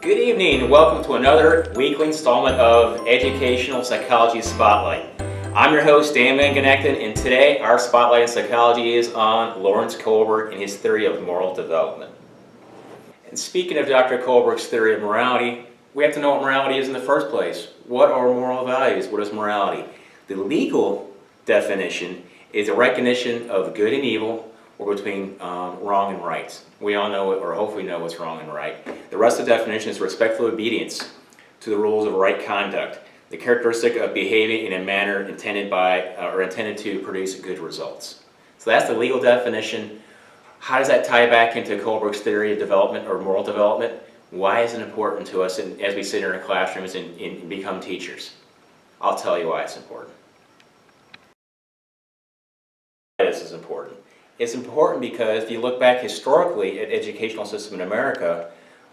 Good evening and welcome to another weekly installment of Educational Psychology Spotlight. I'm your host, Dan VanGenechten, and today our Spotlight in Psychology is on Lawrence Kolhberg and his theory of moral development. And speaking of Dr. Kolhberg's theory of morality, we have to know what morality is in the first place. What are moral values? What is morality? The legal definition is a recognition of good and evil, or between wrong and right. We all know it, or hopefully know what's wrong and right. The rest of the definition is respectful obedience to the rules of right conduct, the characteristic of behaving in a manner intended by or intended to produce good results. So that's the legal definition. How does that tie back into Kolhberg's theory of development or moral development? Why is it important to us as we sit in our classrooms and become teachers? I'll tell you why it's important. This is important. It's important because if you look back historically at the educational system in America,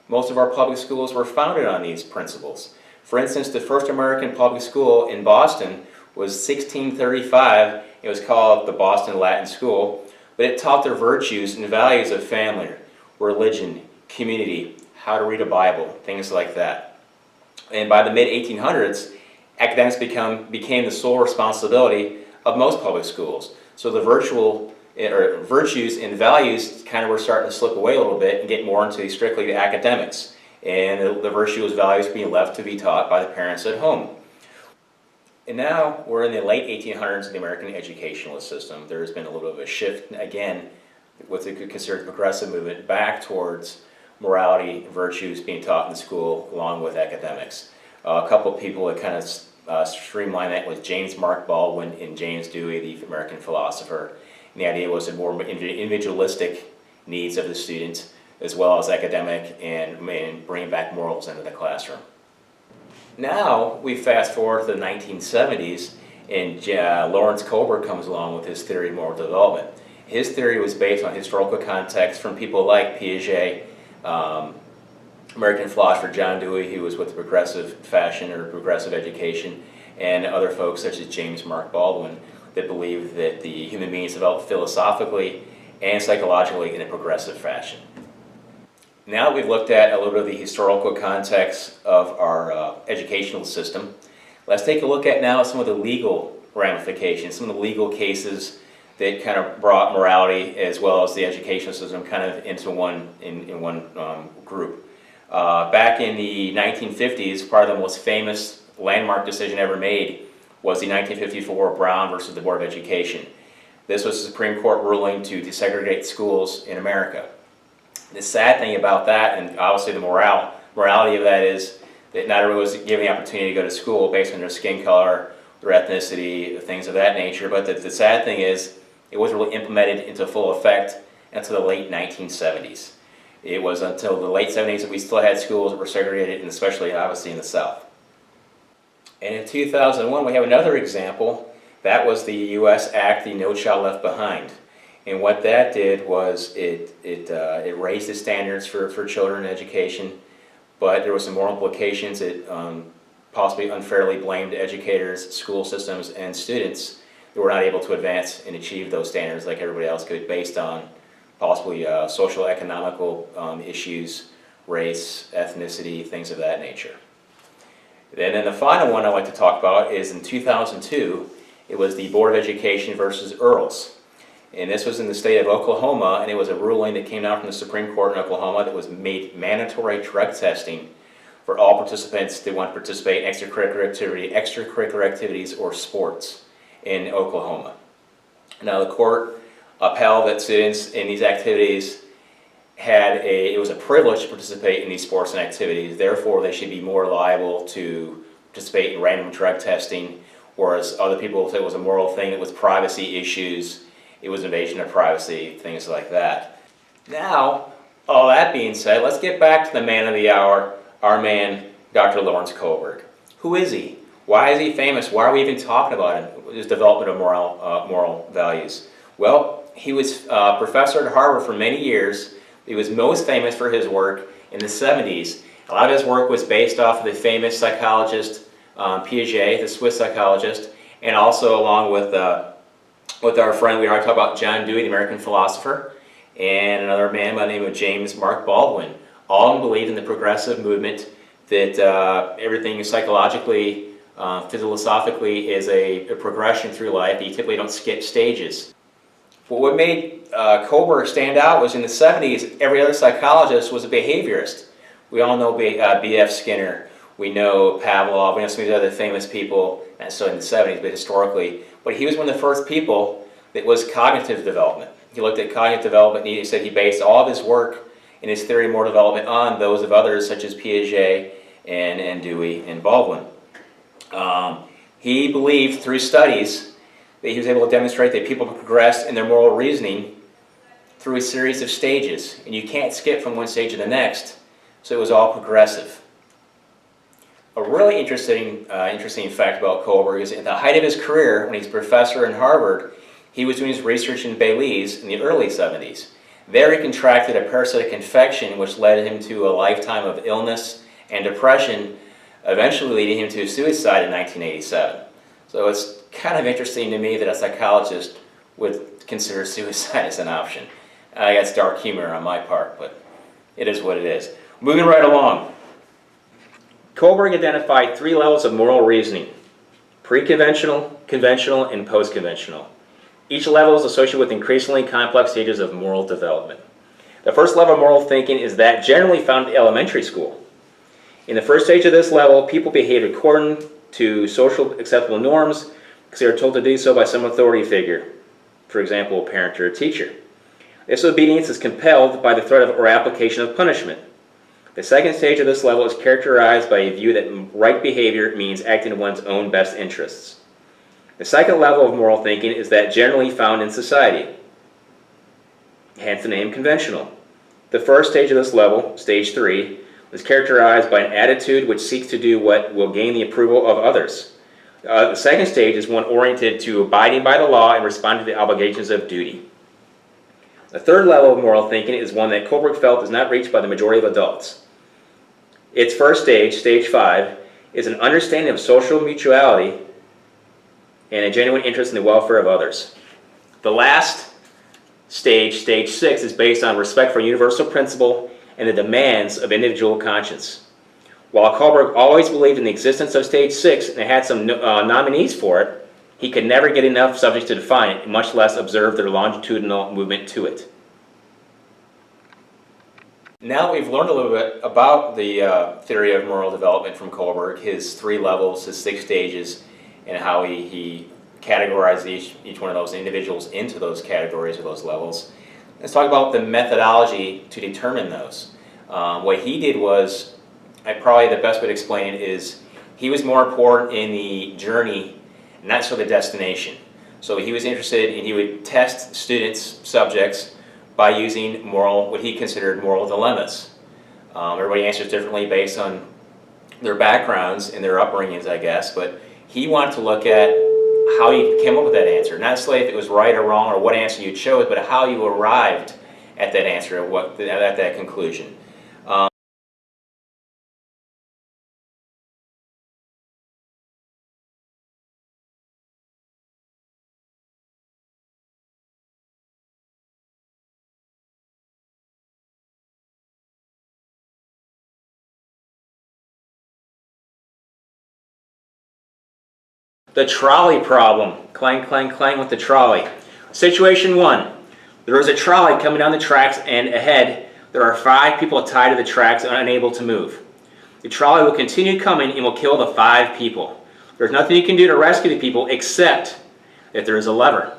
most of our public schools were founded on these principles. For instance, the first American public school in Boston was 1635. It was called the Boston Latin School, but it taught the virtues and values of family, religion, community, how to read a Bible, things like that. And by the mid-1800s, academics became the sole responsibility of most public schools. So the virtues and values kind of were starting to slip away a little bit and get more into strictly the academics. And the virtues and values being left to be taught by the parents at home. And now we're in the late 1800s in the American educational system. There's been a little bit of a shift, again, what they could consider the progressive movement, back towards morality and virtues being taught in school along with academics. A couple of people that kind of streamlined that was James Mark Baldwin and James Dewey, the American philosopher. And the idea was the more individualistic needs of the student as well as academic and bringing back morals into the classroom. Now we fast forward to the 1970s and Lawrence Kolhberg comes along with his theory of moral development. His theory was based on historical context from people like Piaget, American philosopher John Dewey, who was with the progressive fashion or progressive education, and other folks such as James Mark Baldwin that believed that the human beings developed philosophically and psychologically in a progressive fashion. Now that we've looked at a little bit of the historical context of our educational system, let's take a look at now some of the legal ramifications, some of the legal cases that kind of brought morality as well as the educational system kind of into one group. Back in the 1950s, probably the most famous landmark decision ever made was the 1954 Brown versus the Board of Education. This was a Supreme Court ruling to desegregate schools in America. The sad thing about that, and obviously the morality of that, is that not everyone was given the opportunity to go to school based on their skin color, their ethnicity, things of that nature, but the sad thing is it wasn't really implemented into full effect until the late 1970s. It was until the late 70s that we still had schools that were segregated, and especially obviously in the South. And in 2001 we have another example. That was the U.S. Act, the No Child Left Behind. And what that did was it raised the standards for children in education, but there were some moral implications. It possibly unfairly blamed educators, school systems, and students that were not able to advance and achieve those standards like everybody else could based on possibly social, economical issues, race, ethnicity, things of that nature. And then the final one I'd like to talk about is in 2002, it was the Board of Education versus Earls. And this was in the state of Oklahoma, and it was a ruling that came out from the Supreme Court in Oklahoma that was made mandatory drug testing for all participants that want to participate in extracurricular activities or sports in Oklahoma. Now the court upheld that students in these activities it was a privilege to participate in these sports and activities, therefore they should be more liable to participate in random drug testing, whereas other people said it was a moral thing, it was privacy issues, it was invasion of privacy, things like that. Now, all that being said, let's get back to the man of the hour, our man, Dr. Lawrence Kolhberg. Who is he? Why is he famous? Why are we even talking about him? His development of moral values. Well, he was a professor at Harvard for many years. He was most famous for his work in the 70s. A lot of his work was based off of the famous psychologist Piaget, the Swiss psychologist, and also along with our friend, we already talked about John Dewey, the American philosopher, and another man by the name of James Mark Baldwin, All of them believed in the progressive movement, that everything psychologically, philosophically is a progression through life. You typically don't skip stages. But what made Kolhberg stand out was in the 70s, every other psychologist was a behaviorist. We all know B.F. Skinner, we know Pavlov, we know some of these other famous people, and so in the 70s, but historically. But he was one of the first people that was cognitive development. He looked at cognitive development and he said he based all of his work in his theory of moral development on those of others such as Piaget and Dewey and Baldwin. He believed through studies that he was able to demonstrate that people progressed in their moral reasoning through a series of stages, and you can't skip from one stage to the next, so it was all progressive. A really interesting fact about Kolhberg is at the height of his career, when he's a professor in Harvard, he was doing his research in Belize in the early 70s. There he contracted a parasitic infection which led him to a lifetime of illness and depression, eventually leading him to suicide in 1987. So it's kind of interesting to me that a psychologist would consider suicide as an option. I guess dark humor on my part, but it is what it is. Moving right along. Kolhberg identified 3 levels of moral reasoning: pre-conventional, conventional, and post-conventional. Each level is associated with increasingly complex stages of moral development. The first level of moral thinking is that generally found in elementary school. In the first stage of this level, people behave according to social acceptable norms because they are told to do so by some authority figure, for example, a parent or a teacher. This obedience is compelled by the threat of or application of punishment. The second stage of this level is characterized by a view that right behavior means acting in one's own best interests. The second level of moral thinking is that generally found in society, hence the name conventional. The first stage of this level, stage 3, was characterized by an attitude which seeks to do what will gain the approval of others. The second stage is one oriented to abiding by the law and responding to the obligations of duty. The third level of moral thinking is one that Kolhberg felt is not reached by the majority of adults. Its first stage, stage 5, is an understanding of social mutuality and a genuine interest in the welfare of others. The last stage, stage 6, is based on respect for universal principle and the demands of individual conscience. While Kolhberg always believed in the existence of stage 6 and had some nominees for it, he could never get enough subjects to define it, much less observe their longitudinal movement to it. Now that we've learned a little bit about the theory of moral development from Kolhberg, his 3 levels, his 6 stages, and how he categorized each one of those individuals into those categories or those levels, let's talk about the methodology to determine those. What he did was, probably the best way to explain it is, he was more important in the journey, not so the destination. So he was interested, and he would test students, subjects, by using what he considered moral dilemmas. Everybody answers differently based on their backgrounds and their upbringings, I guess, but he wanted to look at how you came up with that answer. Not necessarily if it was right or wrong or what answer you chose, but how you arrived at that answer, at that conclusion. The trolley problem. Clang, clang, clang with the trolley. Situation 1. There is a trolley coming down the tracks, and ahead there are 5 people tied to the tracks and unable to move. The trolley will continue coming and will kill the 5 people. There's nothing you can do to rescue the people except that there is a lever.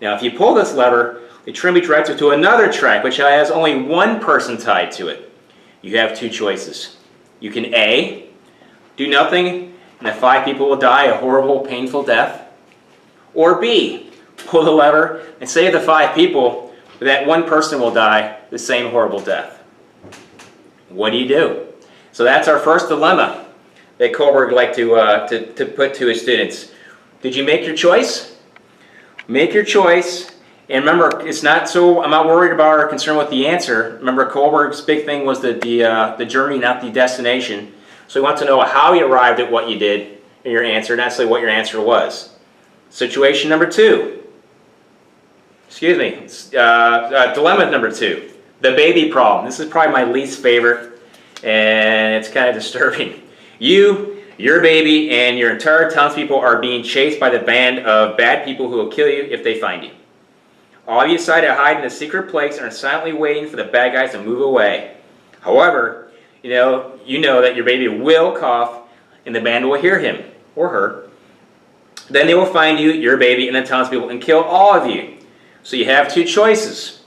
Now if you pull this lever, the train will be directed to another track which has only 1 person tied to it. You have 2 choices. You can A, do nothing, and the 5 people will die a horrible, painful death. Or B, pull the lever and save the 5 people, but that 1 person will die the same horrible death. What do you do? So that's our first dilemma that Kolhberg liked to put to his students. Did you make your choice? Make your choice, and remember, it's not so. I'm not worried about or concerned with the answer. Remember, Kolhberg's big thing was the journey, not the destination. So we want to know how you arrived at what you did in your answer, not necessarily what your answer was. Situation number 2. Excuse me. Dilemma number 2. The baby problem. This is probably my least favorite, and it's kind of disturbing. You, your baby, and your entire townspeople are being chased by the band of bad people who will kill you if they find you. All of you decide to hide in a secret place and are silently waiting for the bad guys to move away. However, you know that your baby will cough, and the band will hear him or her. Then they will find you, your baby, and the townspeople, and kill all of you. So you have two choices.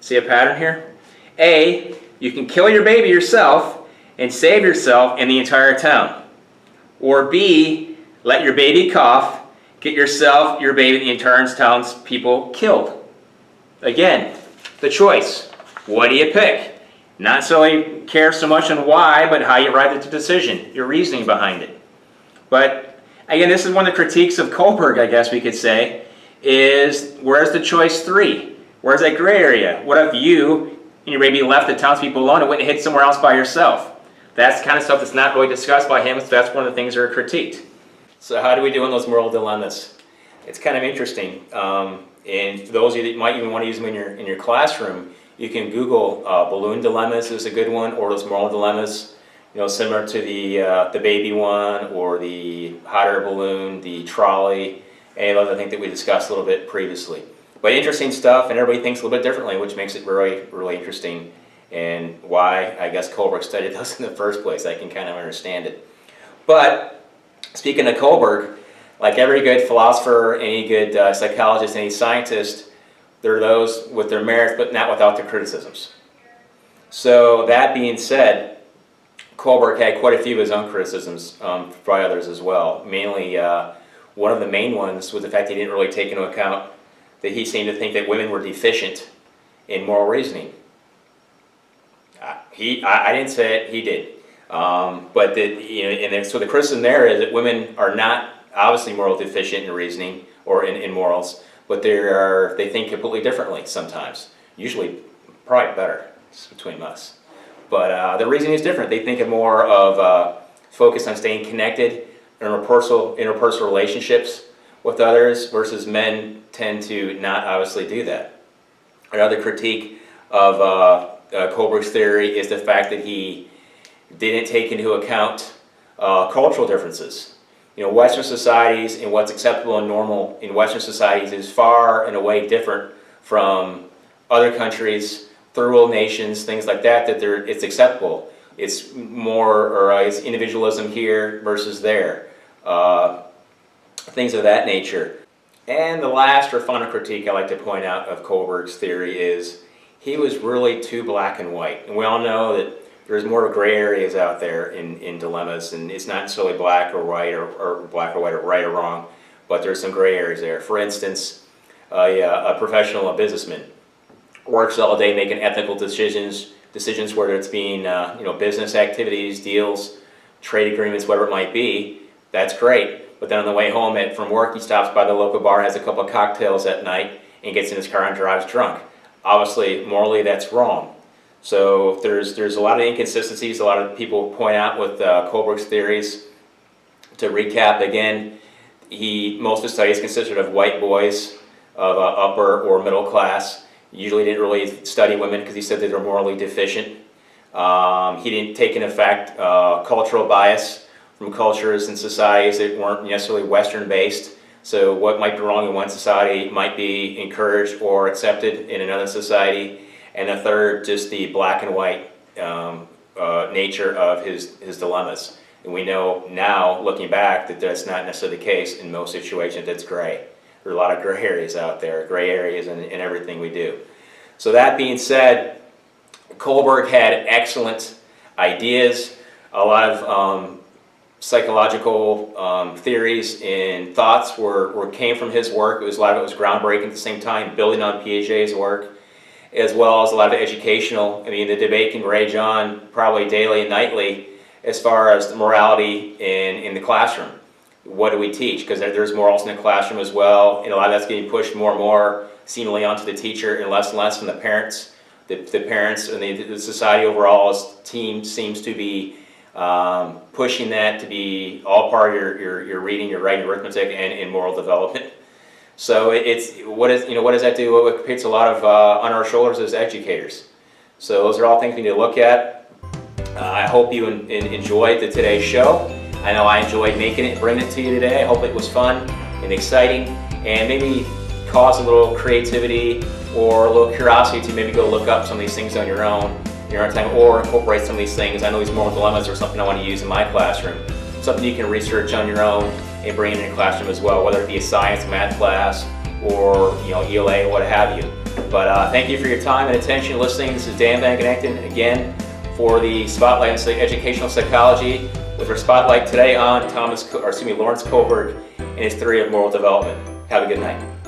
See a pattern here? A, you can kill your baby yourself and save yourself and the entire town. Or B, let your baby cough, get yourself, your baby, and the entire town's people killed. Again, the choice. What do you pick? Not necessarily care so much on why, but how you arrive at the decision, your reasoning behind it. But again, this is one of the critiques of Kolhberg, I guess we could say, is where's the choice 3? Where's that gray area? What if you and your baby left the townspeople alone and went and hid somewhere else by yourself? That's the kind of stuff that's not really discussed by him, so that's one of the things that are critiqued. So how do we do in those moral dilemmas? It's kind of interesting. And for those of you that might even want to use them in your classroom, you can Google balloon dilemmas is a good one, or those moral dilemmas, similar to the baby one, or the hot air balloon, the trolley, and those I think that we discussed a little bit previously. But interesting stuff, and everybody thinks a little bit differently, which makes it really, really interesting, and why I guess Kolhberg studied those in the first place. I can kind of understand it. But speaking of Kolhberg, like every good philosopher, any good psychologist, any scientist, there are those with their merits, but not without their criticisms. So that being said, Kolhberg had quite a few of his own criticisms by others as well. Mainly, one of the main ones was the fact he didn't really take into account that he seemed to think that women were deficient in moral reasoning. I didn't say it, he did. But so the criticism there is that women are not obviously moral deficient in reasoning or in morals, but they think completely differently sometimes. Usually, probably better between us. But the reasoning is different. They think of more of focus on staying connected, interpersonal relationships with others, versus men tend to not obviously do that. Another critique of Kolhberg's theory is the fact that he didn't take into account cultural differences. Western societies and what's acceptable and normal in Western societies is far and away different from other countries, third world nations, things like that, it's acceptable. It's more, or it's individualism here versus there. Things of that nature. And the last or final critique I like to point out of Kolhberg's theory is he was really too black and white. And we all know that there's more gray areas out there in dilemmas, and it's not necessarily black or white or black or white or right or wrong, but there's some gray areas there. For instance, a professional, a businessman, works all day making ethical decisions whether it's being business activities, deals, trade agreements, whatever it might be. That's great. But then on the way home from work, he stops by the local bar, has a couple of cocktails at night, and gets in his car and drives drunk. Obviously, morally, that's wrong. So there's a lot of inconsistencies. A lot of people point out with Kolhberg's theories. To recap again, most of his studies consisted of white boys of upper or middle class. Usually didn't really study women because he said that they're morally deficient. He didn't take into effect cultural bias from cultures and societies that weren't necessarily Western based. So what might be wrong in one society might be encouraged or accepted in another society. And the third, just the black and white nature of his dilemmas. And we know now, looking back, that that's not necessarily the case in most situations. It's gray. There are a lot of gray areas out there, gray areas in everything we do. So that being said, Kolhberg had excellent ideas, a lot of psychological theories and thoughts came from his work. A lot of it was groundbreaking at the same time, building on Piaget's work, as well as a lot of educational. The debate can rage on probably daily and nightly as far as the morality in the classroom. What do we teach? Because there's morals in the classroom as well, and a lot of that's getting pushed more and more seemingly onto the teacher and less from the parents. The parents and the society overall seems to be pushing that to be all part of your reading, your writing, arithmetic, and moral development. So what does that do? Well, it puts a lot of on our shoulders as educators. So those are all things we need to look at. I hope you enjoyed today's show. I know I enjoyed making it and bringing it to you today. I hope it was fun and exciting and maybe cause a little creativity or a little curiosity to maybe go look up some of these things on your own time, or incorporate some of these things. I know these moral dilemmas are something I want to use in my classroom. Something you can research on your own and bring it in your classroom as well, whether it be a science, math class, or ELA, what have you. But thank you for your time and attention listening. This is Dan VanGenechten again for the Spotlight on Educational Psychology, with our spotlight today on Lawrence Kolhberg and his theory of moral development. Have a good night.